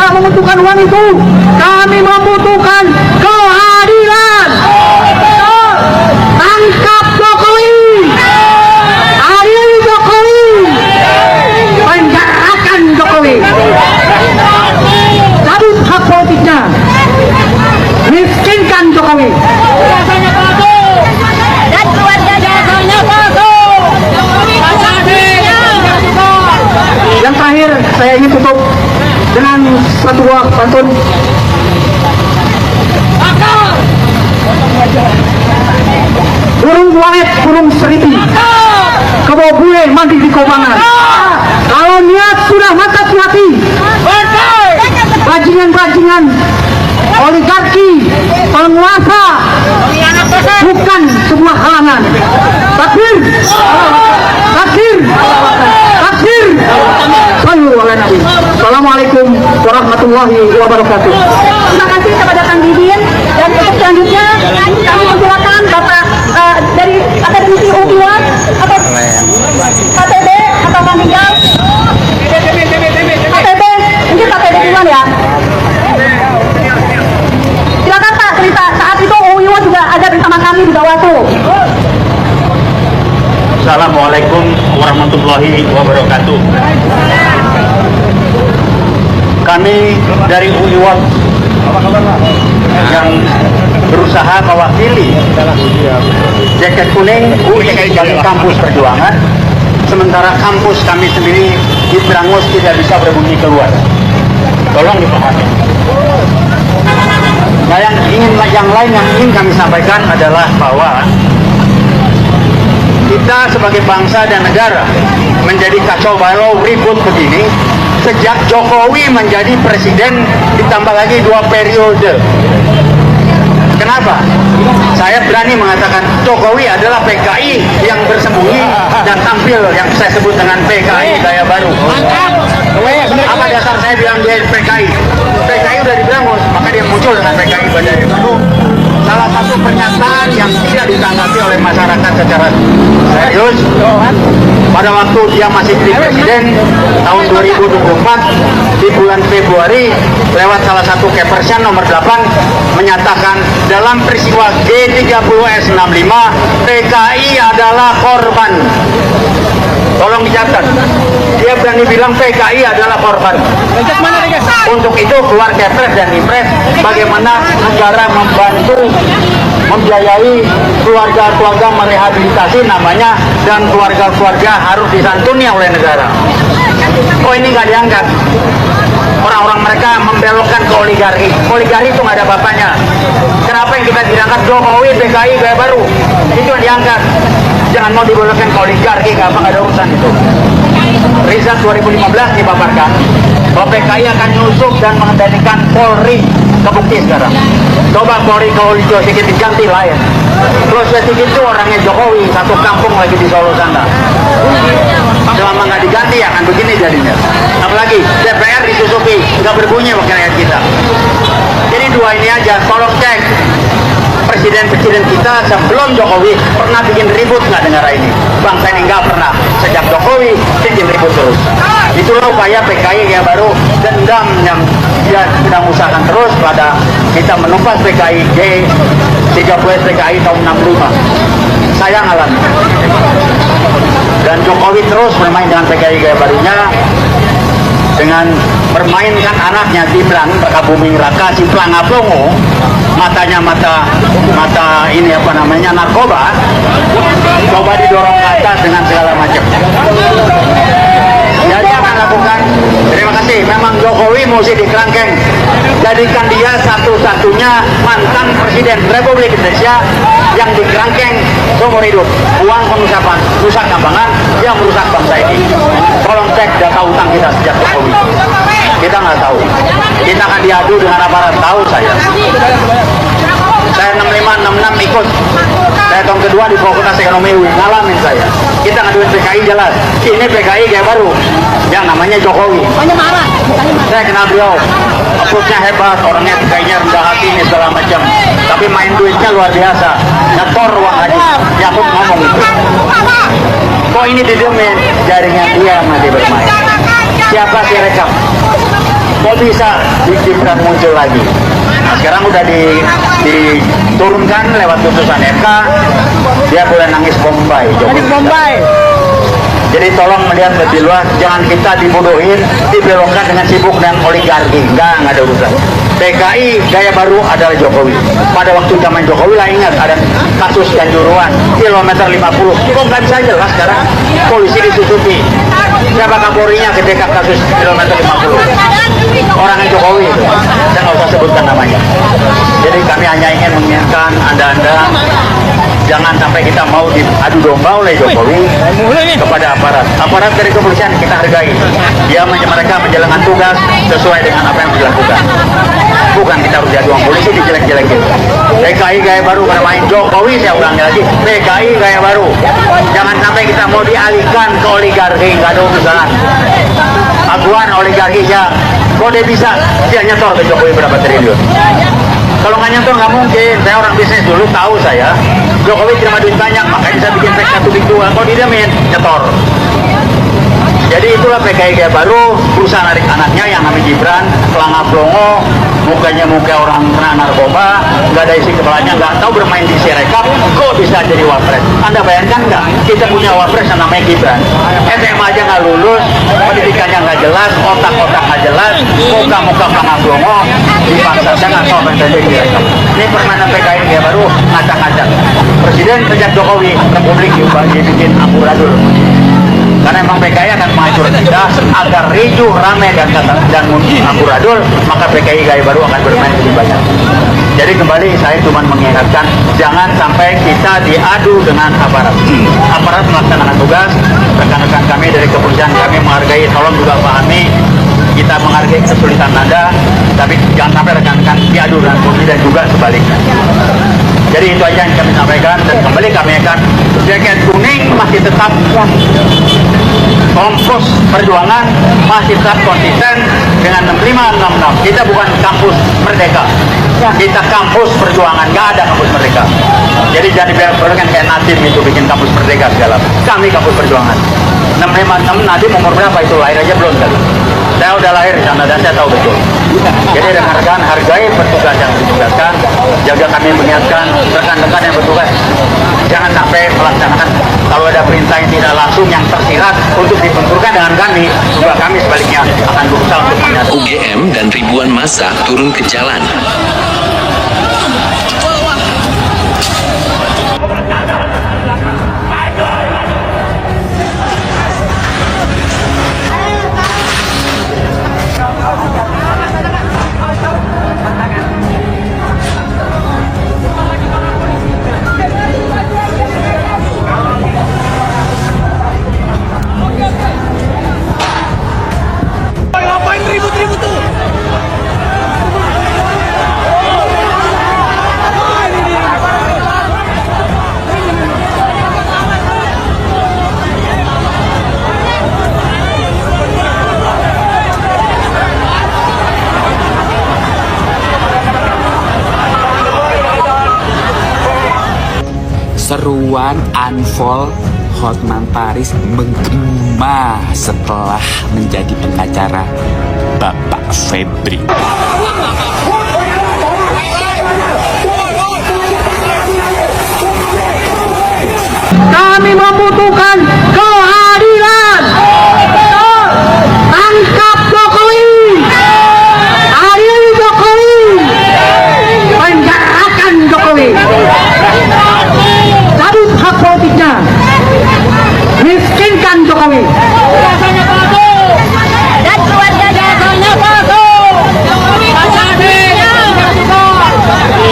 tidak membutuhkan uang itu. Kami membutuhkan keadilan. Tangkap Jokowi, adili Jokowi, penjarakan Jokowi, cabut hak politiknya, miskinkan Jokowi. Dan keluarganya palsu. Yang terakhir saya ingin tutup dengan satu buah pantun. Burung walet, burung seriti, kebawa bule mandi di kobangan. Kalau niat sudah maka hati. Bajingan-bajingan oligarki penguasa bukan sebuah halangan. Takbir, takbir, takbir. Sallu ala Nabi. Assalamualaikum warahmatullahi wabarakatuh. Terima kasih kepada Kang Didin, dan untuk selanjutnya kami persilakan Bapak dari Akademisi U2 atau KTB atau Kang Tinggal. KTB, mungkin KTB duluan ya. Silakan Pak, cerita saat itu U2 juga ada bersama kami di Bawaslu. Assalamualaikum warahmatullahi wabarakatuh. Kami dari UIWAT yang berusaha mewakili jaket kuning dari kampus perjuangan, sementara kampus kami sendiri di Brangus tidak bisa berbunyi keluar. Tolong dipahami. Nah, yang lain yang ingin kami sampaikan adalah bahwa kita sebagai bangsa dan negara menjadi kacau balau ribut begini sejak Jokowi menjadi presiden, ditambah lagi 2 periode. Kenapa? Saya berani mengatakan Jokowi adalah PKI yang bersembunyi dan tampil yang saya sebut dengan PKI gaya baru. Apa dasar saya bilang dia PKI? PKI udah diberangus, maka dia muncul dengan PKI gaya baru. Salah satu pernyataan yang tidak ditanggapi oleh masyarakat secara serius pada waktu dia masih jadi presiden tahun 2024 di bulan Februari lewat salah satu Kepersian nomor 8 menyatakan dalam peristiwa G30S65 PKI adalah korban. Tolong dicatat, dia berani bilang PKI adalah korban. Untuk itu keluar Kepres dan Impres bagaimana negara membantu membiayai keluarga-keluarga merehabilitasi namanya, dan keluarga-keluarga harus disantuni oleh negara. Oh, ini nggak diangkat. Orang-orang mereka membelokkan ke oligarki. Oligarki itu nggak ada bapaknya. Kenapa yang kita diangkat Jokowi PKI gaya baru? Itu yang diangkat. Jangan mau dibelokkan ke oligarki, nggak ada urusan itu. Riset 2015 dipaparkan bahwa PKI akan nyusup dan mengendalikan Polri. Kebukti sekarang. Coba Polri kalau Lijo sedikit diganti lain. Terus sedikit itu orangnya Jokowi, satu kampung lagi di Solo sana. Selama nggak diganti akan begini jadinya. Apalagi DPR disusupi, nggak berbunyi wakil rakyat kita. Jadi 2 ini aja, tolong cek. Presiden-presiden kita sebelum Jokowi pernah bikin ribut nggak negara ini? Bangsa ini nggak pernah. Sejak Jokowi bikin ribut terus. Itulah upaya PKI yang baru, dendam yang dia sedang usahakan terus pada kita menumpas PKI G30 PKI tahun 65. Saya alami. Dan Jokowi terus bermain dengan PKI gaya barunya dengan bermainkan anaknya Ciplang Pakabuming Raka, Ciplang Aplongo, matanya mata ini apa namanya narkoba, coba didorong ke atas dengan segala macam. Jadi akan lakukan. Terima kasih. Memang Jokowi mesti dikerangkeng. Jadikan dia satu-satunya mantan presiden Republik Indonesia yang dikerangkeng seumur hidup. Uang pengusapan, rusak kambangan yang merusak bangsa ini. Tolong cek data utang kita sejak Jokowi. Kita nggak tahu. Kita akan diadu dengan aparat. Tahu saya. Saya 65, 66 ikut. Saya tahun kedua di Fakultas Ekonomi UI, ngalamin saya. Kita ngaduin PKI jelas. Ini PKI gaya baru, yang namanya Jokowi. Saya kenal beliau, approach-nya hebat, orangnya PKI-nya rendah hati ini segala macam. Tapi main duitnya luar biasa, nyetor uang haji. Yakut ngomong itu. Kok ini didiemin? Jaringan dia masih bermain. Siapa sih rekam? kok bisa Gibran muncul lagi? Nah, sekarang udah diturunkan lewat putusan MK, dia boleh nangis Bombay. Jadi tolong melihat lebih luas, jangan kita dibodohin, dibelokkan dengan sibuk dan oligarki. Enggak ada urusan. PKI gaya baru adalah Jokowi. Pada waktu zaman Jokowi lah, ingat ada kasus Kanjuruhan kilometer 50. Kok nggak bisa jelas sekarang? Polisi ditutupi. Siapa Kapolrinya ketika kasus kilometer 50? Orangnya Jokowi itu. Saya nggak usah sebutkan namanya. Jadi kami hanya ingin mengingatkan Anda-Anda, jangan sampai kita mau diadu domba oleh Jokowi kepada aparat. Aparat dari kepolisian kita hargai. Dia mereka menjalankan tugas sesuai dengan apa yang dilakukan. Bukan kita harus diadu sama polisi dijelek-jelekin. PKI gaya baru bermain Jokowi, saya ulangi lagi. PKI gaya baru. Jangan sampai kita mau dialihkan ke oligarki, nggak ada urusan. Aguan oligarkinya, kok dia bisa? Dia nyetor ke Jokowi berapa triliun? Kalau nggak nyentuh nggak mungkin. Saya orang bisnis dulu, tahu saya. Jokowi terima duit banyak, makanya bisa bikin PK 1 Big 2. Kalau didiamin, nyetor. Jadi itulah PKI gaya baru, berusaha narik anaknya yang namanya Gibran, pelangap pelongo, mukanya muka orang kena narkoba, nggak ada isi kepalanya, nggak tahu bermain di Sirekap, kok bisa jadi wapres? Anda bayangkan nggak? Kita punya wapres yang namanya Gibran. SMA aja nggak lulus, pendidikannya nggak jelas, otak-otak nggak jelas, muka-muka pelangap pelongo, dipaksa. Saya nggak tahu apa yang terjadi di Sirekap. Ini permainan PKI gaya baru, ngacak-ngacak. Presiden sejak Jokowi, Republik dibikin amburadul. Karena memang PKI akan menghancurkan kita agar ricuh, ramai dan amburadul, maka PKI gaya baru akan bermain lebih banyak. Jadi kembali saya cuma mengingatkan, jangan sampai kita diadu dengan aparat. Aparat melaksanakan tugas, rekan-rekan kami dari kepolisian kami menghargai, tolong juga pahami, kita menghargai kesulitan Anda, tapi jangan sampai rekan-rekan diadu dengan polisi dan juga sebaliknya. Jadi itu aja yang kami sampaikan, dan kembali kami akan jaket kuning masih tetap Kompos Perjuangan masih tetap konsisten dengan 6566. Kita bukan kampus Merdeka, kita kampus Perjuangan, nggak ada kampus Merdeka. Jadi jangan dibiarkan kayak Nadiem itu bikin kampus Merdeka segala. Kami kampus Perjuangan. 656 Nadiem umur berapa itu, lahir aja belum kali. Saya udah lahir di sana dan saya tahu betul. Jadi rekan-rekan hargai petugas yang ditugaskan, jaga kami mengingatkan rekan-rekan yang bertugas jangan sampai melaksanakan kalau ada perintah yang tidak langsung yang tersirat untuk dibenturkan dengan kami, juga kami sebaliknya akan berusaha untuk menyatu. UGM dan ribuan massa turun ke jalan. Seruan unfold Hotman Paris menggema setelah menjadi pengacara Bapak Febri. Kami membutuhkan keadilan. Tangkap Jokowi, adili Jokowi, penjarakan Jokowi, cabut hak politiknya, miskinkan Jokowi. Dan keluarganya masuk.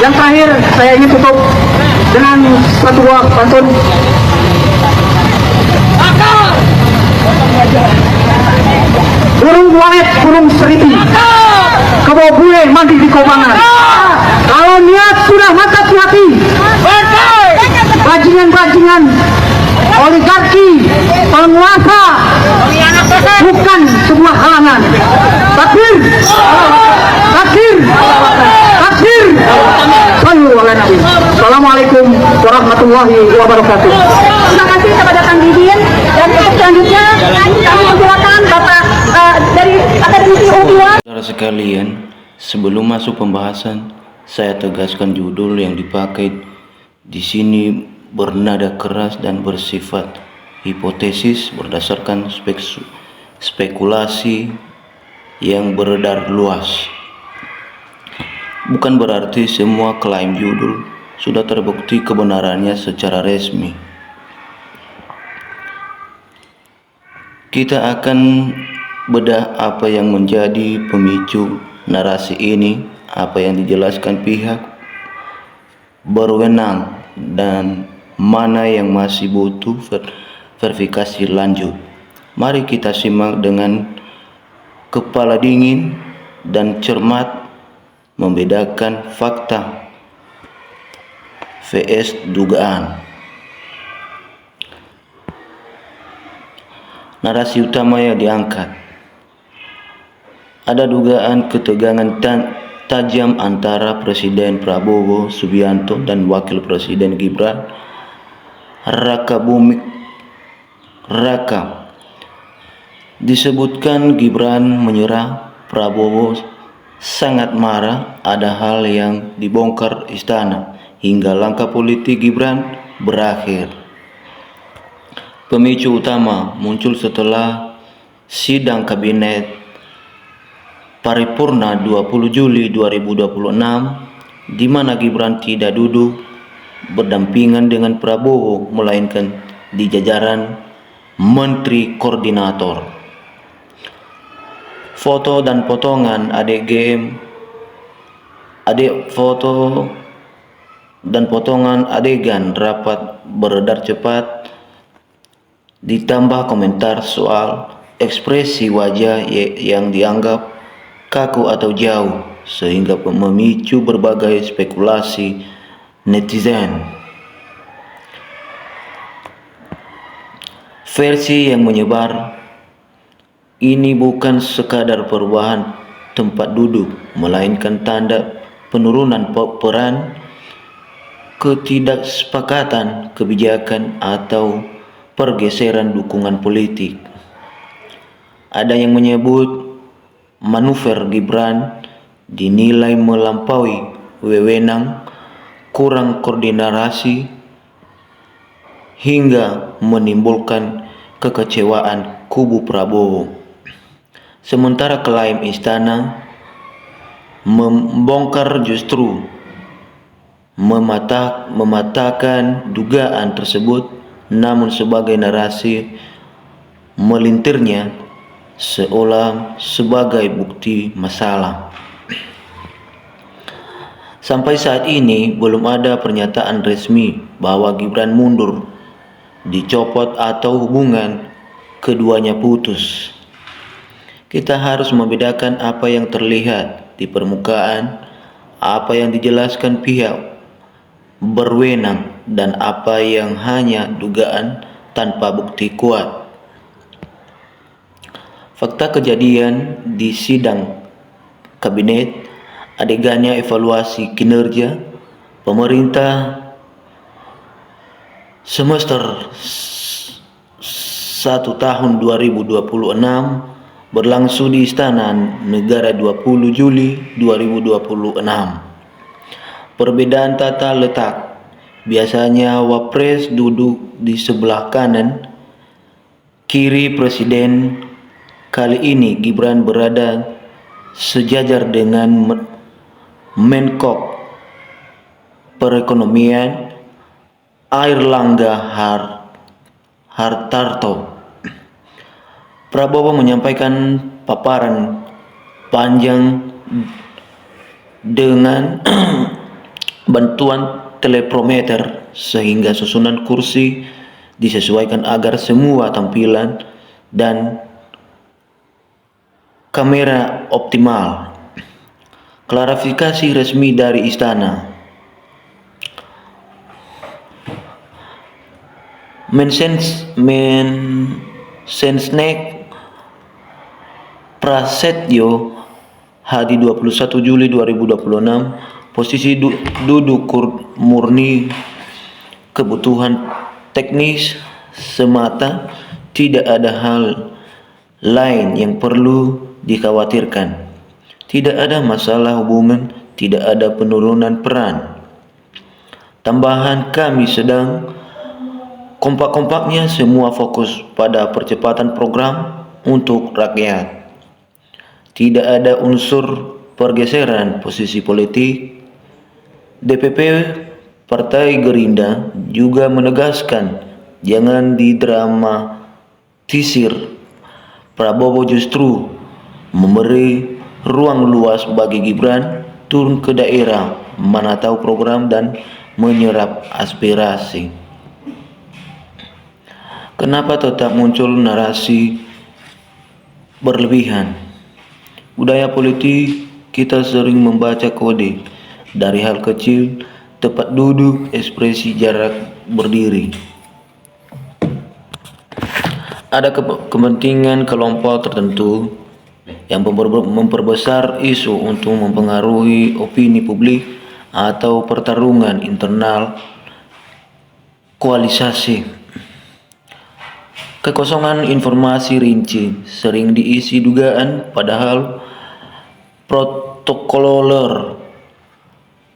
Yang terakhir saya ingin tutup dengan satu buah pantun. Burung walet, burung seriti, kebawa bue mandi di kobangan. Kalau niat sudah mantap di hati, bajingan-bajingan oligarki penguasa bukan sebuah halangan. Takbir, takbir, takbir. Sallu ala Nabi. Assalamualaikum warahmatullahi wabarakatuh. Terima kasih kepada Kang Didin, dan untuk selanjutnya kami mempersilakan Bapak dari Akademisi UI Saudara sekalian, sebelum masuk pembahasan, saya tegaskan judul yang dipakai di sini bernada keras dan bersifat hipotesis berdasarkan spekulasi yang beredar luas. Bukan berarti semua klaim judul sudah terbukti kebenarannya secara resmi. Kita akan bedah apa yang menjadi pemicu narasi ini, apa yang dijelaskan pihak berwenang, dan mana yang masih butuh verifikasi lanjut. Mari kita simak dengan kepala dingin dan cermat, membedakan fakta vs dugaan. Narasi utama yang diangkat: ada dugaan ketegangan tajam antara Presiden Prabowo Subianto dan Wakil Presiden Gibran Rakabuming Raka. Disebutkan Gibran menyerang, Prabowo sangat marah, ada hal yang dibongkar istana, hingga langkah politik Gibran berakhir. Pemicu utama muncul setelah sidang kabinet paripurna 20 Juli 2026, di mana Gibran tidak duduk berdampingan dengan Prabowo, melainkan di jajaran Menteri Koordinator. Foto dan potongan adegan rapat beredar cepat, ditambah komentar soal ekspresi wajah yang dianggap kaku atau jauh, sehingga memicu berbagai spekulasi netizen. Versi yang menyebar ini bukan sekadar perubahan tempat duduk, melainkan tanda penurunan peran, ketidaksepakatan kebijakan, atau pergeseran dukungan politik. Ada yang menyebut manuver Gibran dinilai melampaui wewenang, kurang koordinasi, hingga menimbulkan kekecewaan kubu Prabowo. Sementara klaim istana membongkar justru mematahkan dugaan tersebut, namun sebagai narasi melintirnya seolah sebagai bukti masalah. Sampai saat ini belum ada pernyataan resmi bahwa Gibran mundur, dicopot, atau hubungan keduanya putus. Kita harus membedakan apa yang terlihat di permukaan, apa yang dijelaskan pihak berwenang, dan apa yang hanya dugaan tanpa bukti kuat. Fakta kejadian di sidang kabinet, adegannya evaluasi kinerja pemerintah semester 1 tahun 2026 berlangsung di Istana Negara 20 Juli 2026. Perbedaan tata letak. Biasanya Wapres duduk di sebelah kanan kiri Presiden. Kali ini Gibran berada sejajar dengan Menko Perekonomian Airlangga Hartarto. Prabowo menyampaikan paparan panjang dengan bantuan teleprompter, sehingga susunan kursi disesuaikan agar semua tampilan dan kamera optimal. Klarifikasi resmi dari istana. Mensesnek Prasetyo Hadi 21 Juli 2026, posisi duduk murni kebutuhan teknis semata, tidak ada hal lain yang perlu dikhawatirkan. Tidak ada masalah hubungan, tidak ada penurunan peran. Tambahan, kami sedang kompak-kompaknya semua fokus pada percepatan program untuk rakyat. Tidak ada unsur pergeseran posisi politik. DPP Partai Gerindra juga menegaskan jangan didramatisir. Prabowo justru memberi ruang luas bagi Gibran turun ke daerah, menatau program dan menyerap aspirasi. Kenapa tetap muncul narasi berlebihan? Budaya politik kita sering membaca kode dari hal kecil, tempat duduk, ekspresi, jarak berdiri. Ada kepentingan kelompok tertentu yang memperbesar isu untuk mempengaruhi opini publik atau pertarungan internal koalisasi. Kekosongan informasi rinci sering diisi dugaan, padahal protokoler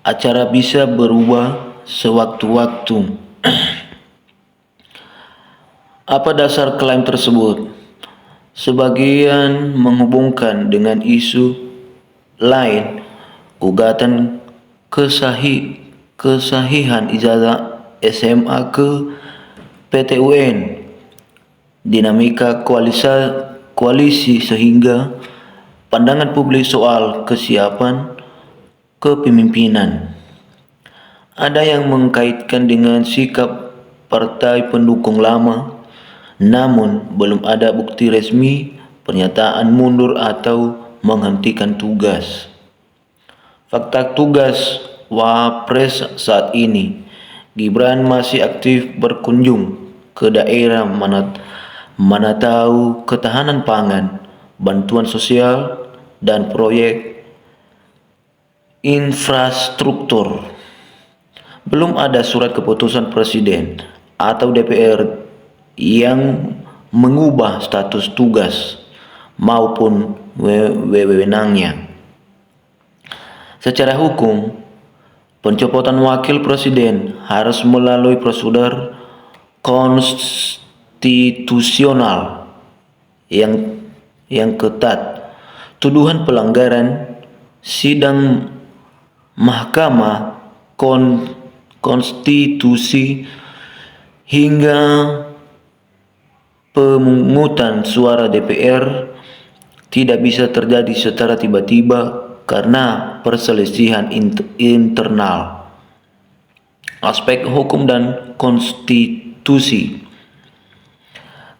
acara bisa berubah sewaktu-waktu. Apa dasar klaim tersebut? Sebagian menghubungkan dengan isu lain, gugatan kesahihan ijazah SMA ke PT UN, dinamika koalisi sehingga pandangan publik soal kesiapan kepemimpinan. Ada yang mengkaitkan dengan sikap partai pendukung lama, namun belum ada bukti resmi pernyataan mundur atau menghentikan tugas. Fakta tugas Wapres saat ini, Gibran masih aktif berkunjung ke daerah mana tahu ketahanan pangan, bantuan sosial, dan proyek infrastruktur. Belum ada surat keputusan Presiden atau DPR yang mengubah status tugas maupun wewenangnya. Secara hukum, pencopotan wakil presiden harus melalui prosedur konstitusional yang ketat. Tuduhan pelanggaran sidang Mahkamah Konstitusi hingga pemungutan suara DPR tidak bisa terjadi secara tiba-tiba karena perselisihan internal. Aspek hukum dan konstitusi.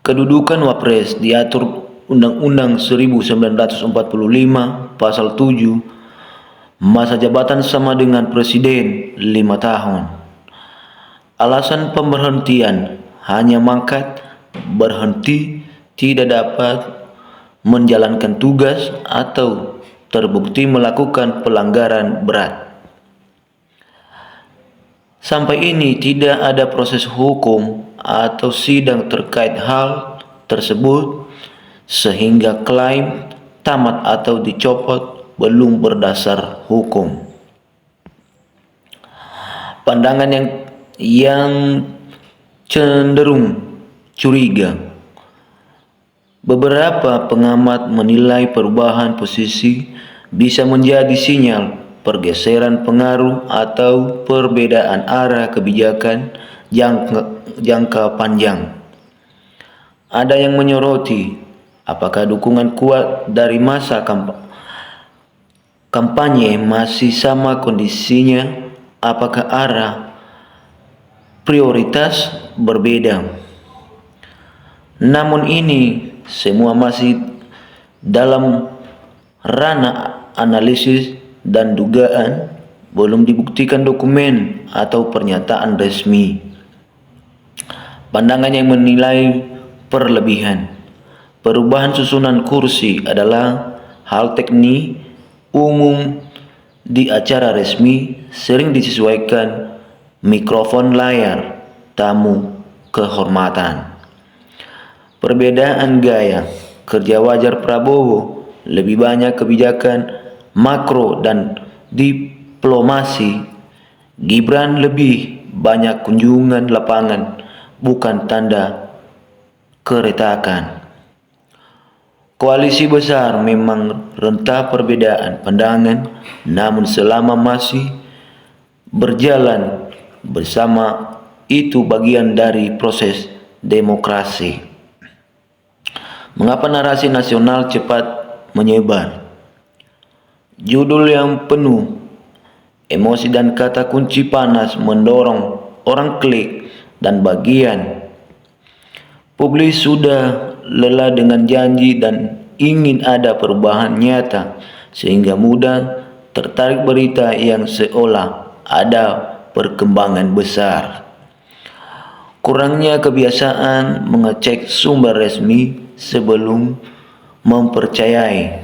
Kedudukan Wapres diatur Undang-Undang 1945 Pasal 7. Masa jabatan sama dengan Presiden 5 tahun. Alasan pemberhentian hanya mangkat, berhenti, tidak dapat menjalankan tugas atau terbukti melakukan pelanggaran berat. Sampai ini tidak ada proses hukum atau sidang terkait hal tersebut, sehingga klaim tamat atau dicopot belum berdasar hukum. Pandangan yang cenderung curiga. Beberapa pengamat menilai perubahan posisi bisa menjadi sinyal pergeseran pengaruh atau perbedaan arah kebijakan jangka panjang. Ada yang menyoroti apakah dukungan kuat dari masa kampanye masih sama kondisinya, apakah arah prioritas berbeda. Namun ini semua masih dalam ranah analisis dan dugaan, belum dibuktikan dokumen atau pernyataan resmi. Pandangan yang menilai perlebihan. Perubahan susunan kursi adalah hal teknis umum di acara resmi, sering disesuaikan mikrofon layar tamu kehormatan. Perbedaan gaya kerja wajar Prabowo, lebih banyak kebijakan makro dan diplomasi, Gibran lebih banyak kunjungan lapangan, bukan tanda keretakan. Koalisi besar memang rentah perbedaan pandangan, namun selama masih berjalan bersama itu bagian dari proses demokrasi. Mengapa narasi nasional cepat menyebar? Judul yang penuh emosi dan kata kunci panas mendorong orang klik dan bagian. Publik sudah lelah dengan janji dan ingin ada perubahan nyata, sehingga mudah tertarik berita yang seolah ada perkembangan besar. Kurangnya kebiasaan mengecek sumber resmi sebelum mempercayai.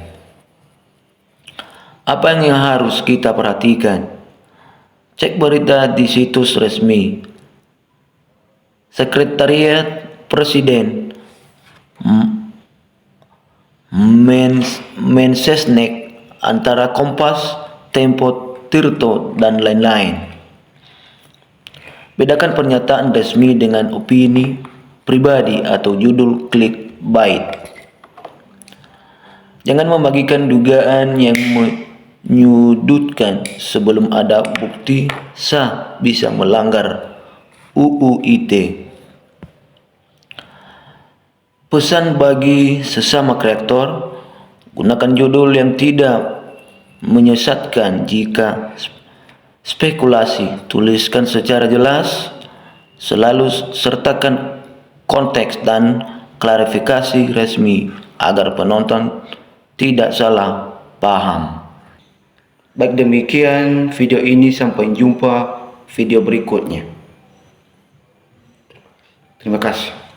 Apa yang harus kita perhatikan? Cek berita di situs resmi Sekretariat Presiden, Mensesnek, antara Kompas, Tempo, Tirto, dan lain-lain. Bedakan pernyataan resmi dengan opini pribadi atau judul clickbait. Jangan membagikan dugaan yang menyudutkan sebelum ada bukti sah, bisa melanggar UU ITE. Pesan bagi sesama kreator, gunakan judul yang tidak menyesatkan. Jika spekulasi, tuliskan secara jelas, selalu sertakan konteks dan klarifikasi resmi agar penonton tidak salah paham. Baik, demikian video ini, sampai jumpa video berikutnya. Terima kasih.